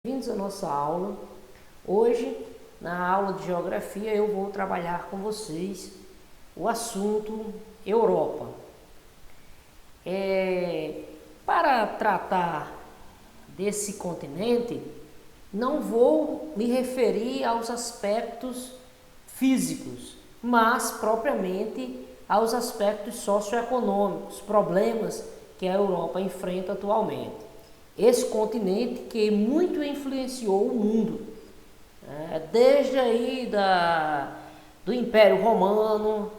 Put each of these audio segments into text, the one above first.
Bem-vindos à nossa aula. Hoje, na aula de Geografia, eu vou trabalhar com vocês o assunto Europa. Para tratar desse continente, não vou me referir aos aspectos físicos, mas propriamente aos aspectos socioeconômicos, problemas que a Europa enfrenta atualmente. Esse continente que muito influenciou o mundo, desde aí do Império Romano,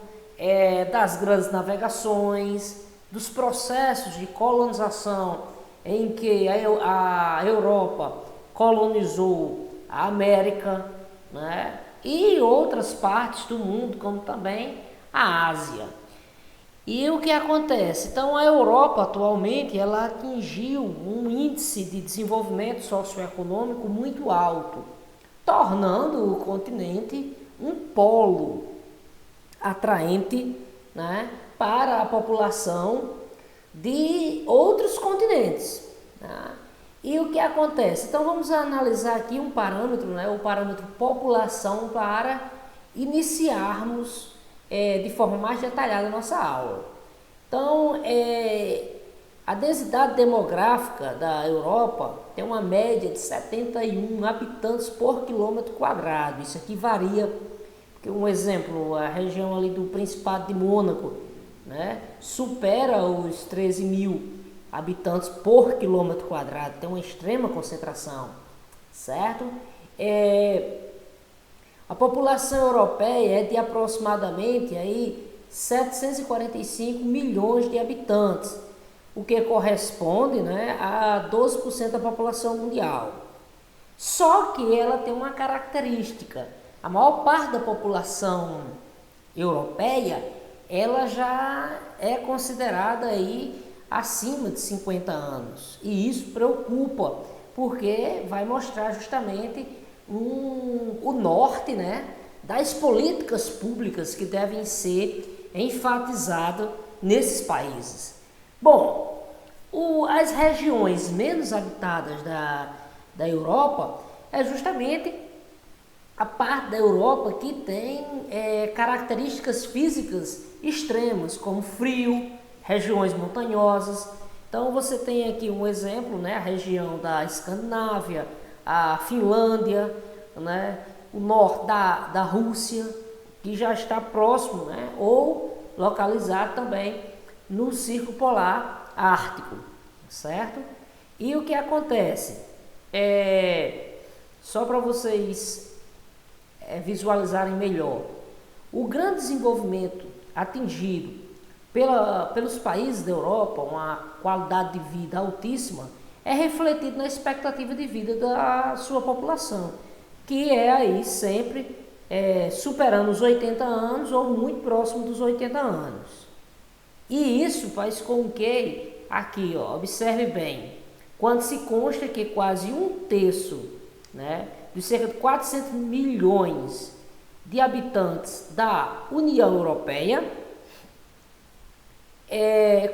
das grandes navegações, dos processos de colonização em que a Europa colonizou a América, né, e outras partes do mundo, como também a Ásia. E o que acontece? Então, a Europa atualmente ela atingiu um índice de desenvolvimento socioeconômico muito alto, tornando o continente um polo atraente, né, para a população de outros continentes, né? E o que acontece? Então, vamos analisar aqui um parâmetro, né, o parâmetro população, para iniciarmos de forma mais detalhada a nossa aula. Então, a densidade demográfica da Europa tem uma média de 71 habitantes por quilômetro quadrado. Isso aqui varia, porque um exemplo, a região ali do Principado de Mônaco, né, supera os 13 mil habitantes por quilômetro quadrado, tem uma extrema concentração, certo? A população europeia é de aproximadamente aí 745 milhões de habitantes, o que corresponde, né, a 12% da população mundial. Só que ela tem uma característica: a maior parte da população europeia ela já é considerada aí acima de 50 anos. E isso preocupa, porque vai mostrar justamente o norte, né, das políticas públicas que devem ser enfatizadas nesses países. Bom, as regiões menos habitadas da Europa é justamente a parte da Europa que tem características físicas extremas, como frio, regiões montanhosas. Então você tem aqui um exemplo, né, a região da Escandinávia, a Finlândia, né, o norte da Rússia, que já está próximo, né, ou localizado também no Círculo Polar Ártico, certo? E o que acontece? Só para vocês visualizarem melhor, o grande desenvolvimento atingido pelos países da Europa, uma qualidade de vida altíssima, é refletido na expectativa de vida da sua população, que é aí sempre superando os 80 anos ou muito próximo dos 80 anos. E isso faz com que, aqui, ó, observe bem, quando se consta que quase um terço, né, de cerca de 400 milhões de habitantes da União Europeia é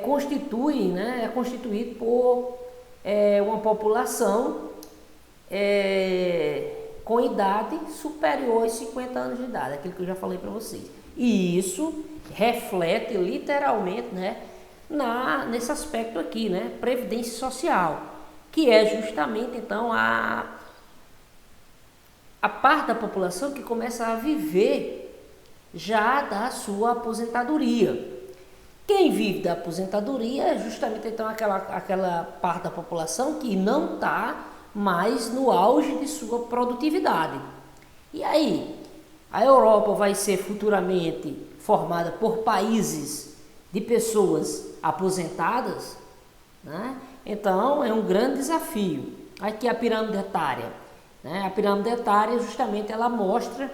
constituído por uma população com idade superior aos 50 anos de idade, aquilo que eu já falei para vocês. E isso reflete literalmente, né, nesse aspecto aqui, né, previdência social, que é justamente então a parte da população que começa a viver já da sua aposentadoria. Quem vive da aposentadoria é justamente então aquela parte da população que não está mais no auge de sua produtividade. E aí, a Europa vai ser futuramente formada por países de pessoas aposentadas, né? Então é um grande desafio. Aqui a pirâmide etária, né? A pirâmide etária justamente ela mostra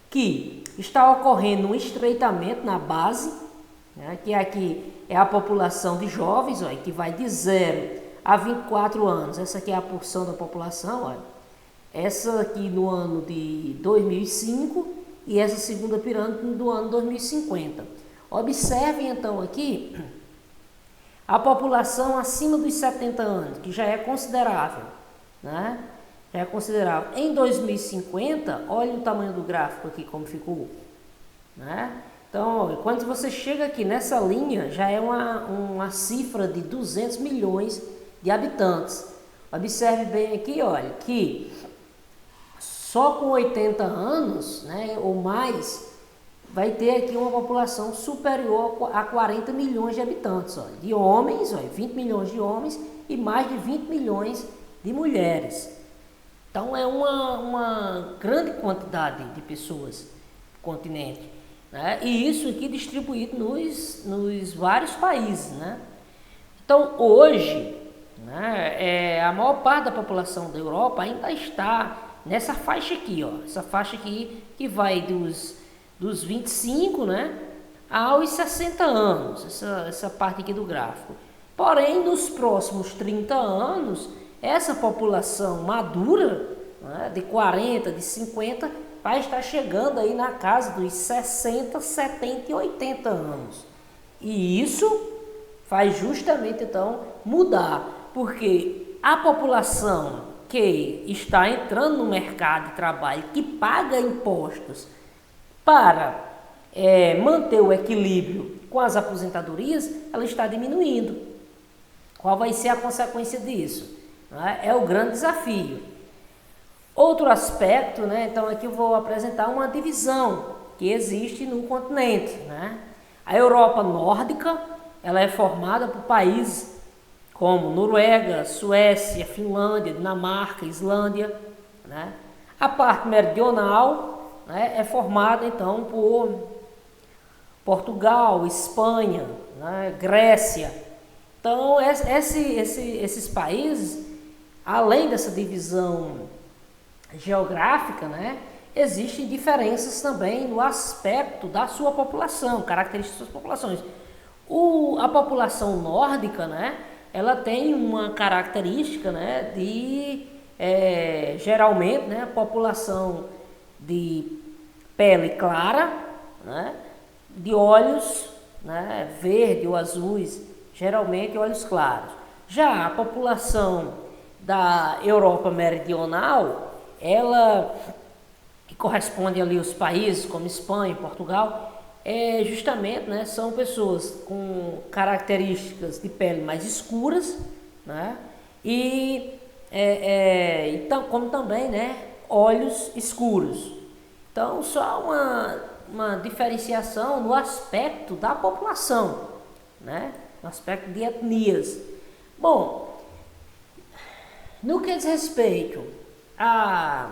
que está ocorrendo um estreitamento na base, né, que aqui é a população de jovens, ó, que vai de 0 a 24 anos. Essa aqui é a porção da população, ó. Essa aqui no ano de 2005 e essa segunda pirâmide do ano 2050. Observem então aqui a população acima dos 70 anos, que já é considerável, né? já é considerável. Em 2050, olha o tamanho do gráfico aqui como ficou, né? Então, quando você chega aqui nessa linha, já é uma cifra de 200 milhões de habitantes. Observe bem aqui, olha, que só com 80 anos, né, ou mais, vai ter aqui uma população superior a 40 milhões de habitantes, olha, de homens, olha, 20 milhões de homens e mais de 20 milhões de mulheres. Então é uma grande quantidade de pessoas no continente, né? E isso aqui distribuído nos vários países, né? Então hoje, né, a maior parte da população da Europa ainda está nessa faixa aqui, ó, essa faixa aqui que vai dos 25, né, aos 60 anos, essa parte aqui do gráfico. Porém, nos próximos 30 anos, essa população madura, né, de 40, de 50, vai estar chegando aí na casa dos 60, 70 e 80 anos. E isso faz justamente, então, mudar, porque a população que está entrando no mercado de trabalho, que paga impostos para manter o equilíbrio com as aposentadorias, ela está diminuindo. Qual vai ser a consequência disso? É o grande desafio. Outro aspecto, né, então aqui eu vou apresentar uma divisão que existe no continente, né? A Europa nórdica, ela é formada por países como Noruega, Suécia, Finlândia, Dinamarca, Islândia, né? A parte meridional, né, é formada então por Portugal, Espanha, né, Grécia. Então esses países, além dessa divisão geográfica, né, existem diferenças também no aspecto da sua população, características das suas populações. A população nórdica, né, ela tem uma característica, né, de geralmente, né, a população de pele clara, né, de olhos, né, verde ou azuis, geralmente olhos claros. Já a população da Europa meridional, ela que corresponde ali aos países como Espanha, Portugal, justamente, né, são pessoas com características de pele mais escuras, né, então, como também, né, olhos escuros. Então, só uma diferenciação no aspecto da população, né, no aspecto de etnias. Bom, no que diz respeito à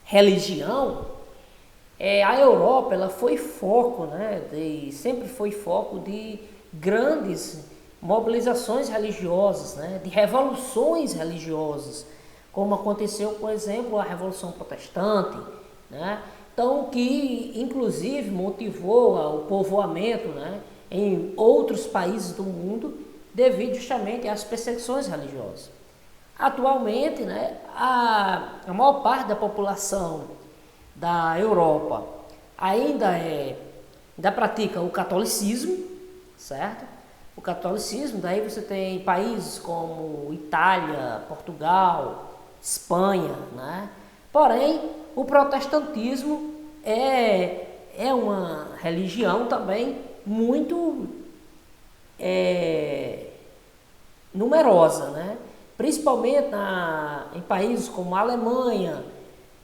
religião, a Europa, ela foi foco, né, sempre foi foco de grandes mobilizações religiosas, né, de revoluções religiosas, como aconteceu, por exemplo, a Revolução Protestante, né, então que inclusive motivou o povoamento, né, em outros países do mundo devido justamente às perseguições religiosas. Atualmente, né, a maior parte da população da Europa ainda pratica o catolicismo, certo? O catolicismo, daí você tem países como Itália, Portugal, Espanha, né? Porém, o protestantismo é uma religião também muito numerosa, né? Principalmente em países como a Alemanha,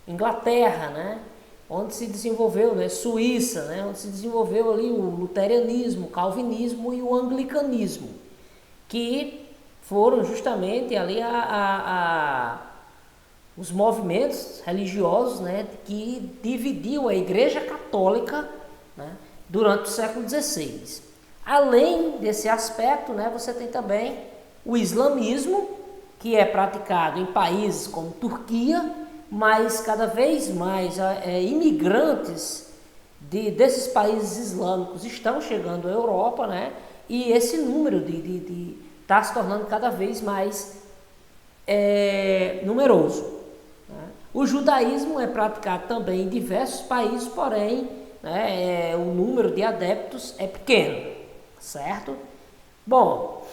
Inglaterra, né, onde se desenvolveu, né, Suíça, né, onde se desenvolveu ali o luteranismo, o calvinismo e o anglicanismo, que foram justamente ali os movimentos religiosos, né, que dividiu a Igreja Católica, né, durante o século XVI. Além desse aspecto, né, você tem também o islamismo, que é praticado em países como Turquia, mas cada vez mais imigrantes desses países islâmicos estão chegando à Europa, né? E esse número está se tornando cada vez mais numeroso, né? O judaísmo é praticado também em diversos países, porém, né, o número de adeptos é pequeno, certo? Bom,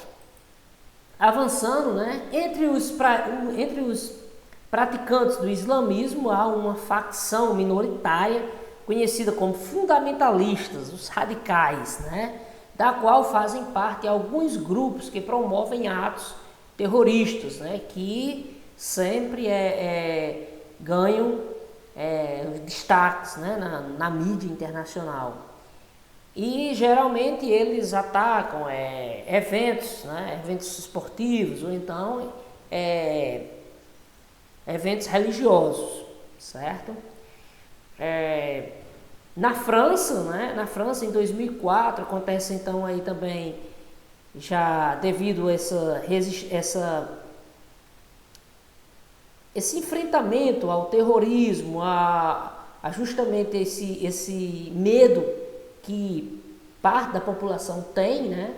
avançando, né, entre os praticantes do islamismo, há uma facção minoritária conhecida como fundamentalistas, os radicais, né? Da qual fazem parte alguns grupos que promovem atos terroristas, né? Que sempre ganham destaques, né? na mídia internacional. E geralmente eles atacam eventos, né? Eventos esportivos ou então eventos religiosos, certo? Na França, né? Na França em 2004 acontece então aí também, já devido a esse enfrentamento ao terrorismo, a justamente esse medo que parte da população tem, né?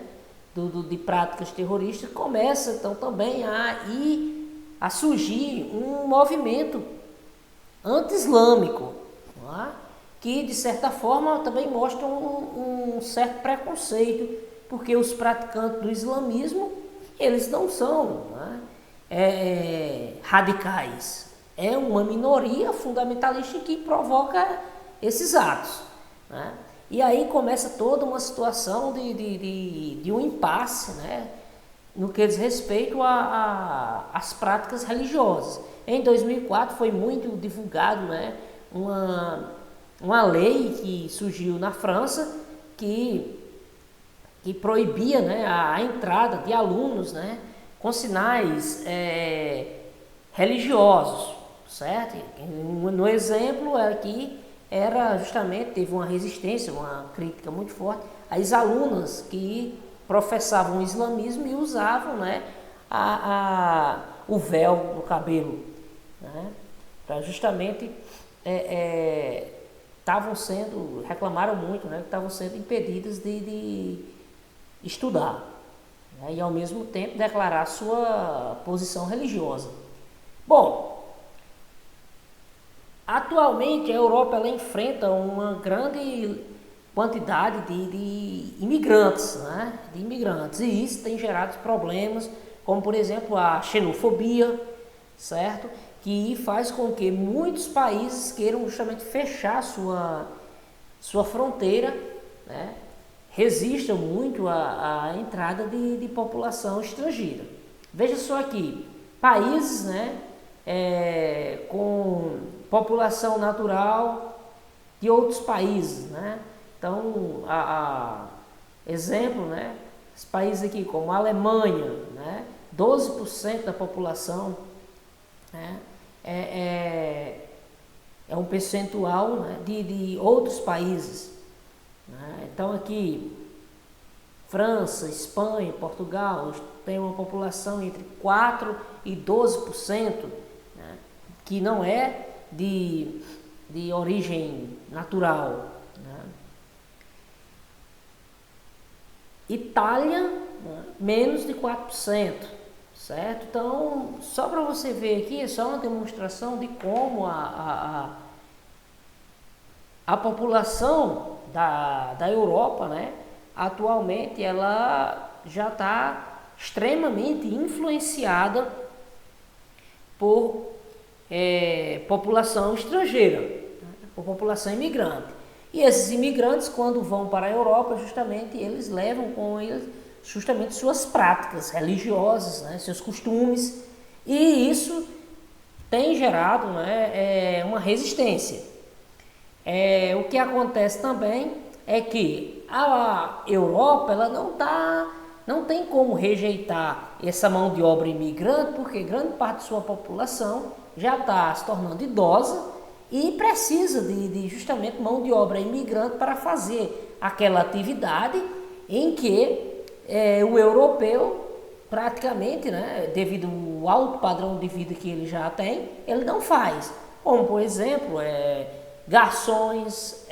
De práticas terroristas, começa então também a surgir um movimento anti-islâmico, não é? Que de certa forma também mostra um certo preconceito, porque os praticantes do islamismo, eles não são, não é? Radicais, é uma minoria fundamentalista que provoca esses atos, né? E aí começa toda uma situação de um impasse, né? No que diz respeito às práticas religiosas. Em 2004 foi muito divulgado, né? Uma lei que surgiu na França que proibia, né, a entrada de alunos, né, com sinais religiosos, certo? No exemplo aqui era justamente, teve uma resistência, uma crítica muito forte às alunas que professavam o islamismo e usavam, né, o véu no cabelo, né, para justamente reclamaram muito, né, que estavam sendo impedidas de estudar, né, e ao mesmo tempo declarar sua posição religiosa. Bom, atualmente a Europa ela enfrenta uma grande quantidade de imigrantes, né, e isso tem gerado problemas, como por exemplo a xenofobia, certo? Que faz com que muitos países queiram justamente fechar sua fronteira, né? Resistam muito à entrada de população estrangeira. Veja só aqui, países, né, com população natural de outros países, né? Então, exemplo, né, os países aqui como a Alemanha, né, 12% da população, né, é um percentual, né, de outros países, né? Então aqui França, Espanha, Portugal tem uma população entre 4% e 12%, né, que não é de origem natural, né? Itália, né, menos de 4%. Certo? Então, só para você ver aqui, é só uma demonstração de como a população da Europa, né, atualmente, ela já está extremamente influenciada por população estrangeira, né, por população imigrante. E esses imigrantes, quando vão para a Europa, justamente, eles levam com eles justamente suas práticas religiosas, né, seus costumes, e isso tem gerado, né, uma resistência. O que acontece também é que a Europa ela não tem como rejeitar essa mão de obra imigrante, porque grande parte de sua população já está se tornando idosa e precisa de justamente mão de obra imigrante para fazer aquela atividade em que o europeu praticamente, né, devido ao alto padrão de vida que ele já tem, ele não faz. Como, por exemplo, garçons,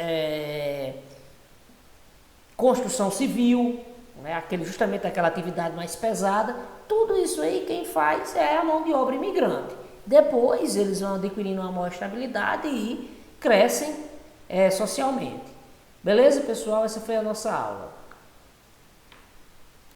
construção civil, né, justamente aquela atividade mais pesada. Tudo isso aí quem faz é a mão de obra imigrante. Depois eles vão adquirindo uma maior estabilidade e crescem socialmente. Beleza, pessoal? Essa foi a nossa aula.